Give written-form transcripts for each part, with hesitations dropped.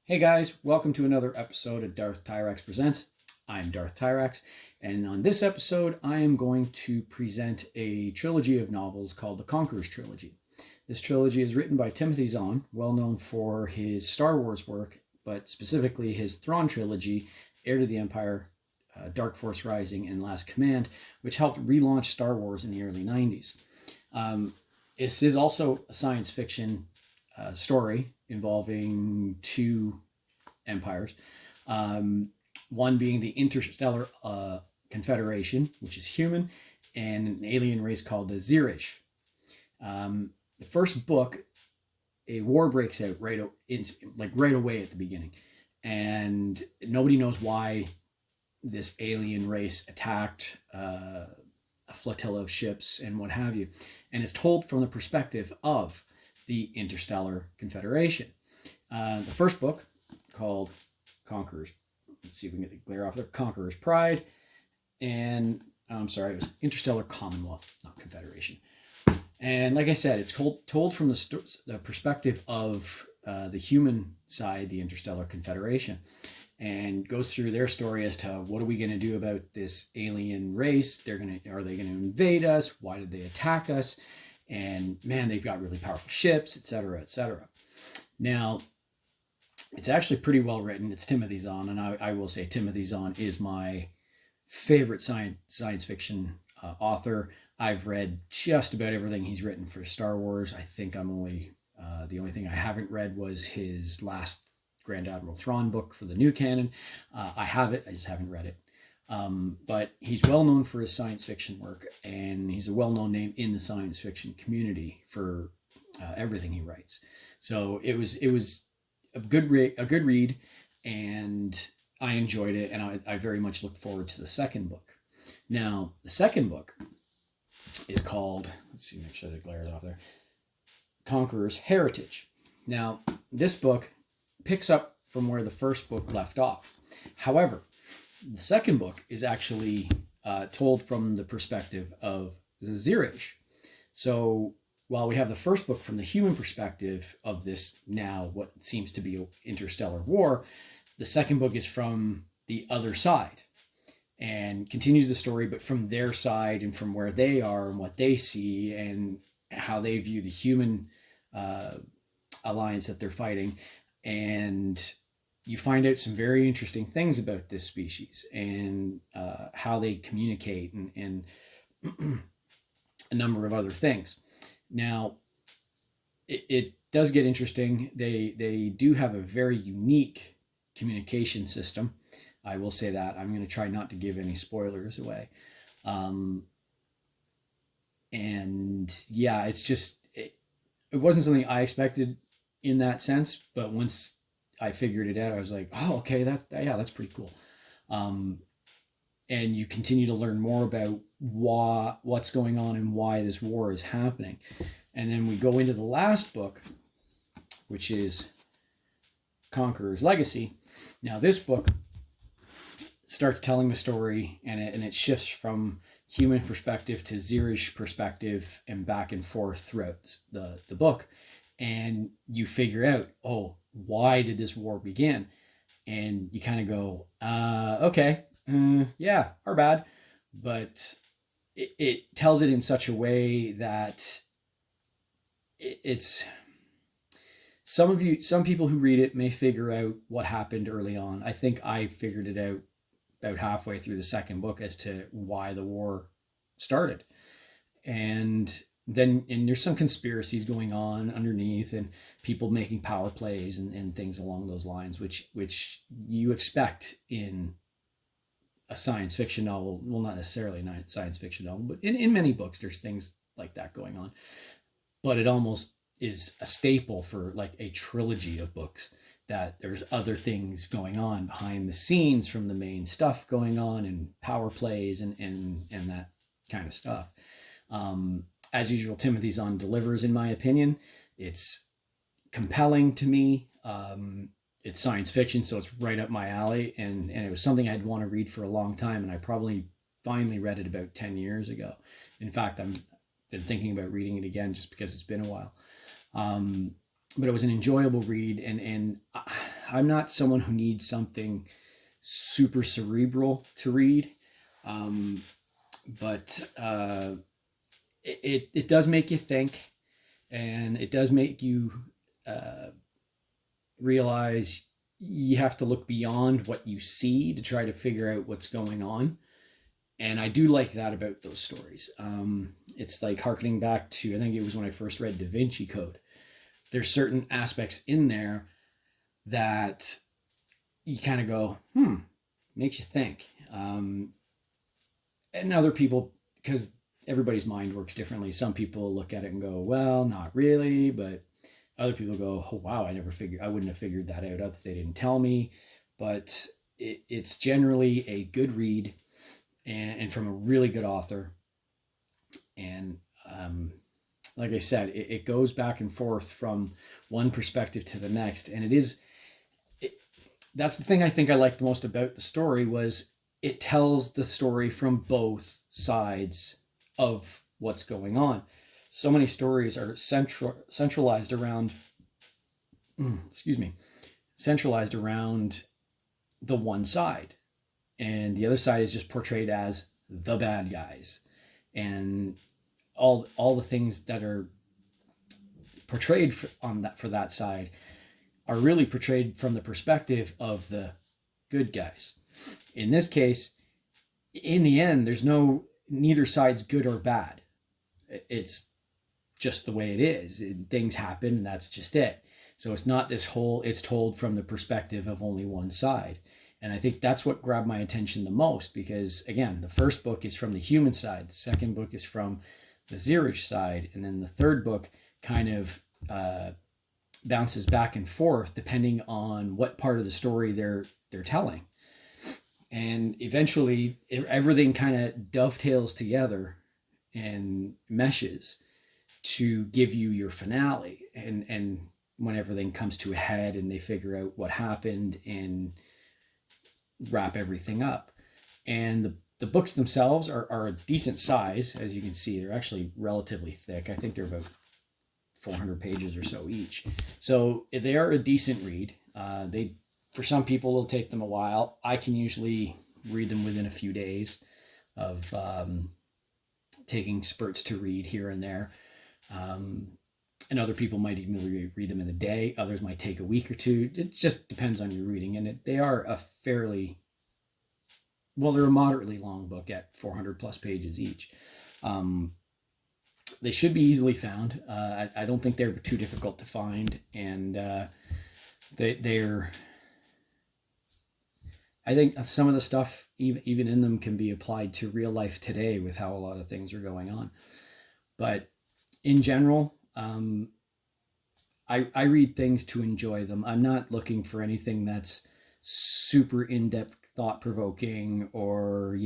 Hey guys, welcome to another episode of Darth Tyrax Presents. I'm Darth Tyrax, and on this episode, I am going to present a trilogy of novels called the Conquerors Trilogy. This trilogy is written by Timothy Zahn, well known for his Star Wars work, but specifically his Thrawn trilogy, Heir to the Empire, Dark Force Rising, and Last Command, which helped relaunch Star Wars in the early 90s. This is also a science fiction story involving two empires, one being the Interstellar Confederation, which is human, and an alien race called the Zirish. The first book, a war breaks out right away at the beginning, and nobody knows why this alien race attacked a flotilla of ships and what have you, and it's told from the perspective of the Interstellar Confederation. The first book, called Conquerors, let's see if we can get the glare off there, Conquerors Pride, and I'm sorry, it was Interstellar Commonwealth, not Confederation. And like I said, it's told from the perspective of the human side, the Interstellar Confederation, and goes through their story as to what are we going to do about this alien race. Are they going to invade us? Why did they attack us? And man, they've got really powerful ships, etc., etc. Now, it's actually pretty well written. It's Timothy Zahn, and I will say Timothy Zahn is my favorite science fiction author. I've read just about everything he's written for Star Wars. I think the only thing I haven't read was his last Grand Admiral Thrawn book for the new canon. I have it, I just haven't read it. But he's well known for his science fiction work, and he's a well-known name in the science fiction community for everything he writes. So it was a good read, and I enjoyed it, and I very much looked forward to the second book. Now, the second book is called, let's see, make sure the glare is off there, Conquerors Heritage. Now, this book picks up from where the first book left off. However, the second book is actually told from the perspective of the Zirish. So while we have the first book from the human perspective of this, now what seems to be an interstellar war, the second book is from the other side and continues the story, but from their side and from where they are and what they see and how they view the human alliance that they're fighting. And you find out some very interesting things about this species and how they communicate and a number of other things. Now, it does get interesting. They do have a very unique communication system. I will say that. I'm going to try not to give any spoilers away. And yeah, it's just, it wasn't something I expected in that sense, but once I figured it out, I was like, oh, okay, that's pretty cool. And you continue to learn more about what's going on and why this war is happening. And then we go into the last book, which is Conquerors Legacy. Now, this book starts telling the story, and it shifts from human perspective to Zirish perspective and back and forth throughout the book. And you figure out, oh, why did this war begin? And you kind of go, okay, yeah, our bad. But it tells it in such a way that it's some people who read it may figure out what happened early on. I think I figured it out about halfway through the second book as to why the war started. And there's some conspiracies going on underneath and people making power plays and things along those lines, which you expect in a science fiction novel. Well, not necessarily a science fiction novel, but in many books, there's things like that going on. But it almost is a staple for like a trilogy of books, that there's other things going on behind the scenes from the main stuff going on, and power plays and that kind of stuff. As usual, Timothy Zahn delivers, in my opinion. It's compelling to me. It's science fiction, so it's right up my alley. And it was something I'd want to read for a long time, and I probably finally read it about 10 years ago. In fact, I'm been thinking about reading it again just because it's been a while. But it was an enjoyable read, and I'm not someone who needs something super cerebral to read, but it does make you think, and it does make you uh, realize you have to look beyond what you see to try to figure out what's going on. And I do like that about those stories. It's like harkening back to, I think it was when I first read Da Vinci Code. There's certain aspects in there that you kind of go, makes you think. And other people, because everybody's mind works differently, some people look at it and go, well, not really, but other people go, oh wow, I wouldn't have figured that out if they didn't tell me. But it's generally a good read, and from a really good author. And like I said, it goes back and forth from one perspective to the next, and that's the thing I think I liked most about the story was it tells the story from both sides of what's going on. So many stories are centralized around centralized around the one side, and the other side is just portrayed as the bad guys, and all the things that are portrayed for that side are really portrayed from the perspective of the good guys. In this case, in the end, neither side's good or bad. It's just the way it is. Things happen, and that's just it. So it's not it's told from the perspective of only one side. And I think that's what grabbed my attention the most, because again, the first book is from the human side, the second book is from the Zirish side, and then the third book kind of bounces back and forth depending on what part of the story they're telling. And eventually everything kind of dovetails together and meshes to give you your finale, and when everything comes to a head and they figure out what happened and wrap everything up. And the books themselves are a decent size. As you can see, they're actually relatively thick. I think they're about 400 pages or so each. So they are a decent read. For some people, it'll take them a while. I can usually read them within a few days of taking spurts to read here and there. And other people might even read them in a day. Others might take a week or two. It just depends on your reading. And they are they're a moderately long book at 400 plus pages each. They should be easily found. I don't think they're too difficult to find. And I think some of the stuff, even in them, can be applied to real life today with how a lot of things are going on. But in general, I read things to enjoy them. I'm not looking for anything that's super in-depth, thought-provoking, or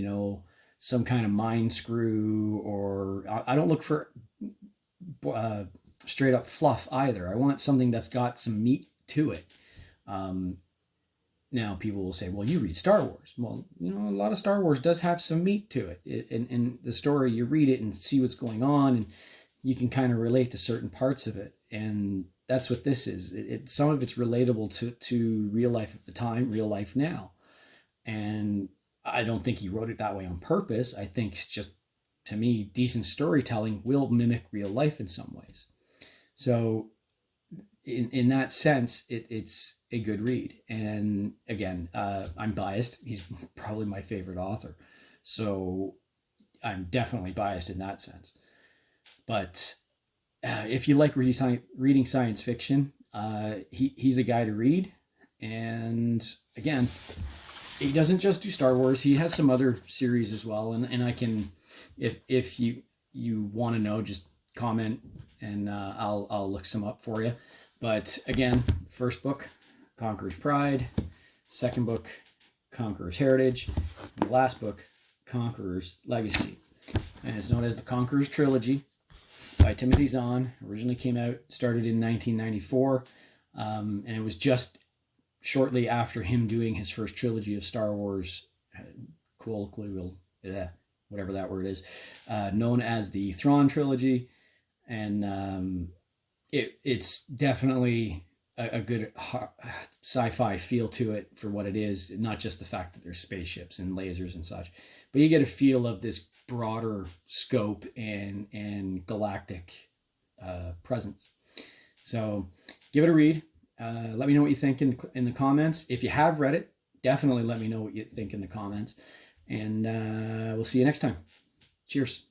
some kind of mind screw, or I don't look for straight up fluff either. I want something that's got some meat to it. Now people will say, well, you read Star Wars. Well, a lot of Star Wars does have some meat to it. In the story, you read it and see what's going on, and you can kind of relate to certain parts of it. And that's what this is. Some of it's relatable to real life at the time, real life now. And I don't think he wrote it that way on purpose. I think it's just, to me, decent storytelling will mimic real life in some ways. So in that sense, it's a good read. And again, I'm biased. He's probably my favorite author. So I'm definitely biased in that sense. But if you like reading science fiction, he's a guy to read. And again, he doesn't just do Star Wars. He has some other series as well. And I can, if you want to know, just comment and I'll look some up for you. But again, first book, Conqueror's Pride. Second book, Conquerors Heritage. And the last book, Conquerors Legacy. And it's known as the Conquerors Trilogy by Timothy Zahn. Originally started in 1994. And it was just shortly after him doing his first trilogy of Star Wars, whatever that word is, known as the Thrawn Trilogy. And it's definitely a good sci-fi feel to it for what it is, not just the fact that there's spaceships and lasers and such, but you get a feel of this broader scope and galactic presence. So give it a read. Let me know what you think in the comments. If you have read it, definitely let me know what you think in the comments. And we'll see you next time. Cheers.